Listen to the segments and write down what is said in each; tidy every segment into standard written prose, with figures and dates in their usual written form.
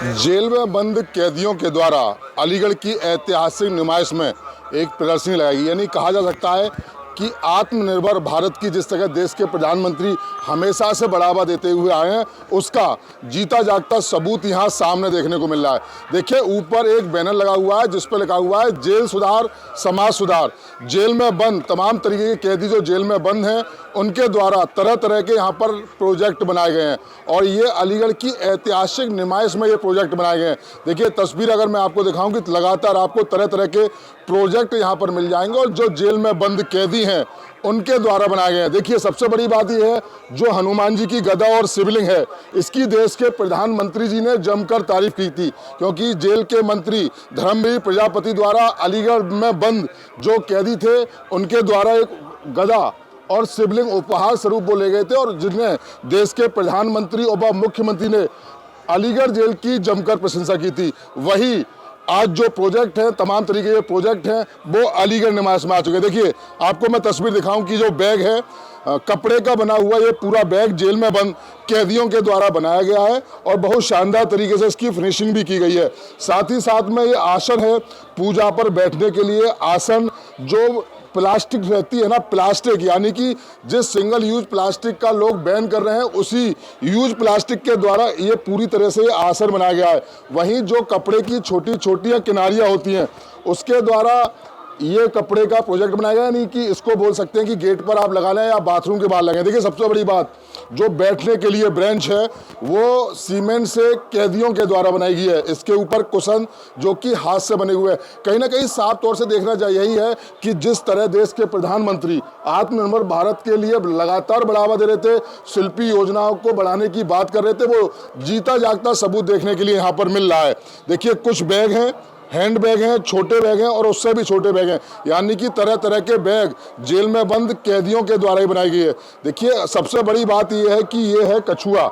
Jail में बंद कैदियों के द्वारा अलीगढ़ की ऐतिहासिक नुमाइश में एक प्रदर्शनी लगाई गई। यानी कहा जा सकता है कि आत्मनिर्भर भारत की जिस तरह देश के प्रधानमंत्री हमेशा से बढ़ावा देते हुए आए हैं, उसका जीता जागता सबूत यहाँ सामने देखने को मिल रहा है। देखिए, ऊपर एक बैनर लगा हुआ है जिस पर लिखा हुआ है जेल सुधार समाज सुधार। जेल में बंद तमाम तरीके के कैदी जो जेल में बंद हैं, उनके द्वारा तरह तरह के यहाँ पर प्रोजेक्ट बनाए गए हैं और ये अलीगढ़ की ऐतिहासिक नुमाइश में ये प्रोजेक्ट बनाए गए हैं। देखिए, तस्वीर अगर मैं आपको दिखाऊं कि लगातार आपको तरह तरह के प्रोजेक्ट यहाँ पर मिल जाएंगे और जो जेल में बंद कैदी हैं उनके द्वारा बनाए गए हैं। देखिए, सबसे बड़ी बात यह है, जो हनुमान जी की गदा और शिवलिंग है, इसकी देश के प्रधानमंत्री जी ने जमकर तारीफ की थी, क्योंकि जेल के मंत्री धर्मवीर प्रजापति द्वारा अलीगढ़ में बंद जो कैदी थे उनके द्वारा एक गदा और शिवलिंग उपहार स्वरूप वो ले गए थे और जिन्हें देश के प्रधानमंत्री और मुख्यमंत्री ने अलीगढ़ जेल की जमकर प्रशंसा की थी। वही आज जो प्रोजेक्ट है, तमाम तरीके के प्रोजेक्ट हैं, वो अलीगढ़ नुमाइश में आ चुके हैं। देखिए, आपको मैं तस्वीर दिखाऊं कि जो बैग है कपड़े का बना हुआ, ये पूरा बैग जेल में बंद कैदियों के द्वारा बनाया गया है और बहुत शानदार तरीके से इसकी फिनिशिंग भी की गई है। साथ ही साथ में ये आसन है, पूजा पर बैठने के लिए आसन, जो प्लास्टिक रहती है ना, प्लास्टिक, यानी कि जिस सिंगल यूज प्लास्टिक का लोग बैन कर रहे हैं, उसी यूज प्लास्टिक के द्वारा ये पूरी तरह से आसन बनाया गया है। वहीं जो कपड़े की छोटी छोटी किनारियाँ होती हैं, उसके द्वारा ये कपड़े का प्रोजेक्ट बनाया गया, नहीं कि इसको बोल सकते हैं कि गेट पर आप लगा लें या बाथरूम के बाहर लगाएं। देखिए, सबसे बड़ी बात, जो बैठने के लिए बेंच है वो सीमेंट से कैदियों के द्वारा बनाई गई है। इसके ऊपर कुशन जो कि हाथ से बने हुए हैं। कहीं ना कहीं साफ तौर से देखना चाहिए यही है कि जिस तरह देश के प्रधानमंत्री आत्मनिर्भर भारत के लिए लगातार बढ़ावा दे रहे थे, शिल्पी योजनाओं को बढ़ाने की बात कर रहे थे, वो जीता जागता सबूत देखने के लिए यहाँ पर मिल रहा है। देखिए, कुछ बैग हैं, हैंड बैग हैं, छोटे बैग हैं और उससे भी छोटे बैग हैं, यानी कि तरह तरह के बैग जेल में बंद कैदियों के द्वारा ही बनाई गई है। देखिए, सबसे बड़ी बात यह है कि ये है कछुआ।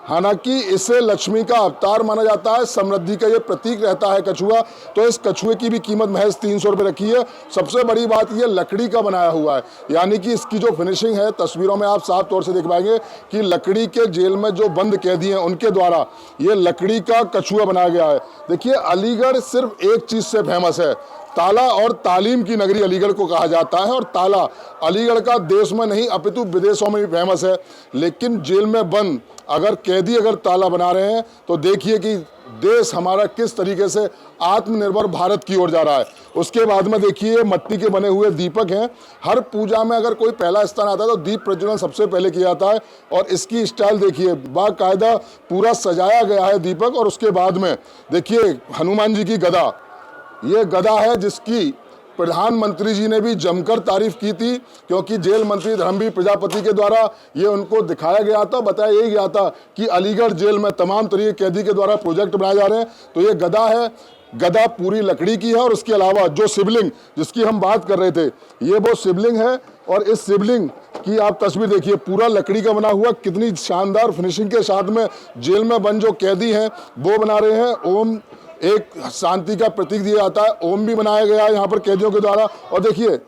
हालांकि इसे लक्ष्मी का अवतार माना जाता है, समृद्धि का ये प्रतीक रहता है कछुआ, तो इस कछुए की भी कीमत महज 300 रुपये रखी है। सबसे बड़ी बात ये लकड़ी का बनाया हुआ है, यानी कि इसकी जो फिनिशिंग है, तस्वीरों में आप साफ तौर से देख पाएंगे कि लकड़ी के जेल में जो बंद कैदी हैं उनके द्वारा ये लकड़ी का कछुआ बनाया गया है। देखिए, अलीगढ़ सिर्फ एक चीज़ से फेमस है, ताला और तालीम की नगरी अलीगढ़ को कहा जाता है और ताला अलीगढ़ का देश में नहीं अपितु विदेशों में भी फेमस है। लेकिन जेल में बंद अगर कैदी अगर ताला बना रहे हैं तो देखिए कि देश हमारा किस तरीके से आत्मनिर्भर भारत की ओर जा रहा है। उसके बाद में देखिए, मट्टी के बने हुए दीपक हैं। हर पूजा में अगर कोई पहला स्थान आता है तो दीप प्रज्वलन सबसे पहले किया जाता है और इसकी स्टाइल देखिए, बाकायदा पूरा सजाया गया है दीपक। और उसके बाद में देखिए हनुमान जी की गदा, ये गदा है जिसकी प्रधानमंत्री जी ने भी जमकर तारीफ की थी, क्योंकि जेल मंत्री धर्मवीर प्रजापति के द्वारा ये उनको दिखाया गया था, बताया यही गया था कि अलीगढ़ जेल में तमाम तरीके कैदी के द्वारा प्रोजेक्ट बनाए जा रहे हैं। तो ये गदा है, गदा पूरी लकड़ी की है और उसके अलावा जो शिवलिंग जिसकी हम बात कर रहे थे, ये वो शिवलिंग है और इस शिवलिंग की आप तस्वीर देखिए, पूरा लकड़ी का बना हुआ, कितनी शानदार फिनिशिंग के साथ में जेल में बंद जो कैदी हैं वो बना रहे हैं। ओम एक शांति का प्रतीक दिया जाता है, ओम भी बनाया गया है यहाँ पर कैदियों के द्वारा। और देखिए,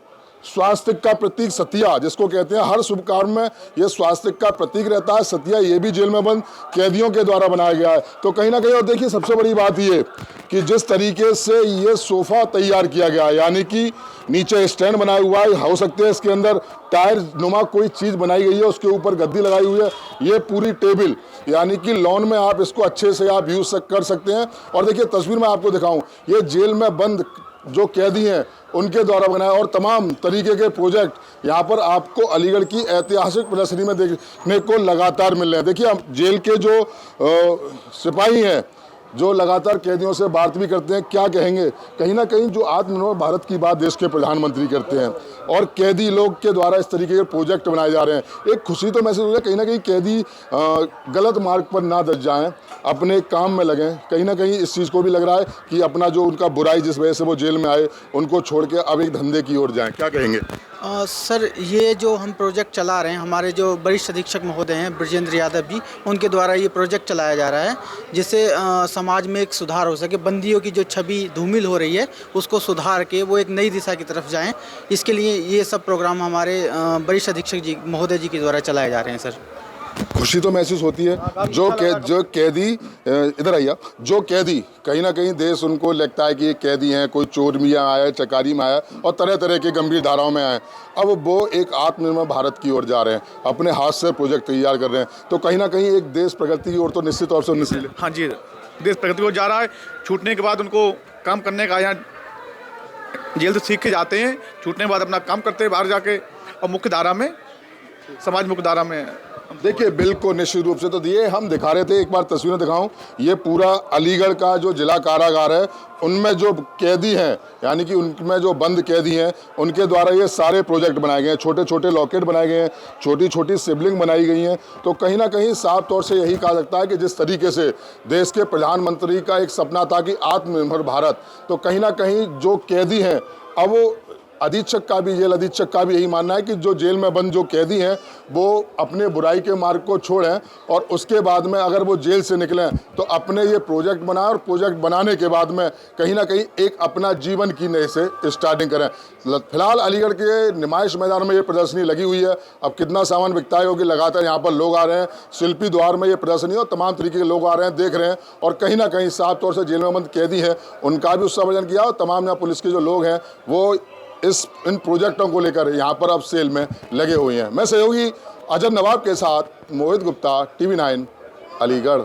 स्वास्थ्य का प्रतीक सतिया जिसको कहते हैं, हर शुभ कार्य में ये स्वास्थ्य का प्रतीक रहता है सतिया, ये भी जेल में बंद कैदियों के द्वारा बनाया गया है। तो कहीं ना कहीं, और देखिए सबसे बड़ी बात ये कि जिस तरीके से ये सोफा तैयार किया गया है, यानी कि नीचे स्टैंड बनाया हुआ है, हो सकते हैं इसके अंदर टायर नुमा कोई चीज़ बनाई गई है, उसके ऊपर गद्दी लगाई हुई है। ये पूरी टेबल, यानी कि लॉन में आप इसको अच्छे से आप यूज कर सकते हैं। और देखिए, तस्वीर में आपको दिखाऊं, ये जेल में बंद जो कैदी हैं उनके द्वारा बनाया और तमाम तरीके के प्रोजेक्ट यहाँ पर आपको अलीगढ़ की ऐतिहासिक प्रदर्शनी में देखने को लगातार मिल रहे हैं। देखिए, जेल के जो सिपाही हैं जो लगातार कैदियों से बात भी करते हैं, क्या कहेंगे, कहीं ना कहीं जो आत्मनिर्भर भारत की बात देश के प्रधानमंत्री करते हैं और कैदी लोग के द्वारा इस तरीके के प्रोजेक्ट बनाए जा रहे हैं। एक खुशी तो महसूस हो रही है, कहीं ना कहीं कैदी गलत मार्ग पर ना दस जाएं, अपने काम में लगें। कहीं ना कहीं इस चीज़ को भी लग रहा है कि अपना जो उनका बुराई जिस वजह से वो जेल में आए, उनको छोड़ के अब एक धंधे की ओर जाएं। क्या कहेंगे? सर, ये जो हम प्रोजेक्ट चला रहे हैं, हमारे जो वरिष्ठ अधीक्षक महोदय हैं ब्रजेंद्र यादव जी, उनके द्वारा ये प्रोजेक्ट चलाया जा रहा है, जिससे समाज में एक सुधार हो सके। बंदियों की जो छवि धूमिल हो रही है उसको सुधार के वो एक नई दिशा की तरफ जाएं, इसके लिए ये सब प्रोग्राम हमारे वरिष्ठ अधीक्षक जी महोदय जी के द्वारा चलाए जा रहे हैं। सर, खुशी तो महसूस होती है। जो कैदी इधर आइए, जो कैदी कहीं ना कहीं देश उनको लगता है कि ये कैदी हैं, कोई चोर में आया है, चकारी में आया है और तरह तरह के गंभीर धाराओं में आए, अब वो एक आत्मनिर्भर भारत की ओर जा रहे हैं, अपने हाथ से प्रोजेक्ट तैयार कर रहे हैं, तो कहीं ना कहीं एक देश प्रगति की ओर तो निश्चित तौर से उन्नति। हाँ जी, देश प्रगति की ओर जा रहा है। छूटने के बाद उनको काम करने का, यहाँ जेल से सीख के जाते हैं, छूटने के बाद अपना काम करते हैं बाहर जाके, और मुख्य धारा में, समाज मुख्य धारा में। देखिए बिल्कुल निश्चित रूप से, तो ये हम दिखा रहे थे, एक बार तस्वीरें दिखाऊं, ये पूरा अलीगढ़ का जो जिला कारागार है, उनमें जो कैदी हैं, यानी कि उनमें जो बंद कैदी हैं, उनके द्वारा ये सारे प्रोजेक्ट बनाए गए हैं, छोटे छोटे लॉकेट बनाए गए हैं, छोटी छोटी सिबलिंग बनाई गई हैं। तो कहीं ना कहीं साफ तौर से यही कहा सकता है कि जिस तरीके से देश के प्रधानमंत्री का एक सपना था कि आत्मनिर्भर भारत, तो कहीं ना कहीं जो कैदी हैं, अब वो अधीक्षक का भी, जेल अधीक्षक का भी यही मानना है कि जो जेल में बंद जो कैदी हैं वो अपने बुराई के मार्ग को छोड़ें और उसके बाद में अगर वो जेल से निकलें तो अपने ये प्रोजेक्ट बनाएं, और प्रोजेक्ट बनाने के बाद में कहीं ना कहीं एक अपना जीवन की नए से स्टार्टिंग करें। फिलहाल अलीगढ़ के नुमाइश मैदान में ये प्रदर्शनी लगी हुई है। अब कितना सामान बिकता है क्योंकि लगातार यहाँ पर लोग आ रहे हैं, शिल्पी द्वार में ये प्रदर्शनी और तमाम तरीके के लोग आ रहे हैं, देख रहे हैं, और कहीं ना कहीं साफ तौर से जेल में बंद कैदी हैं उनका भी उत्साहवर्धन किया, और तमाम यहाँ पुलिस के जो लोग हैं वो इन प्रोजेक्टों को लेकर यहाँ पर अब सेल में लगे हुए हैं। मैं सहयोगी अजय नवाब के साथ मोहित गुप्ता, TV9 अलीगढ़।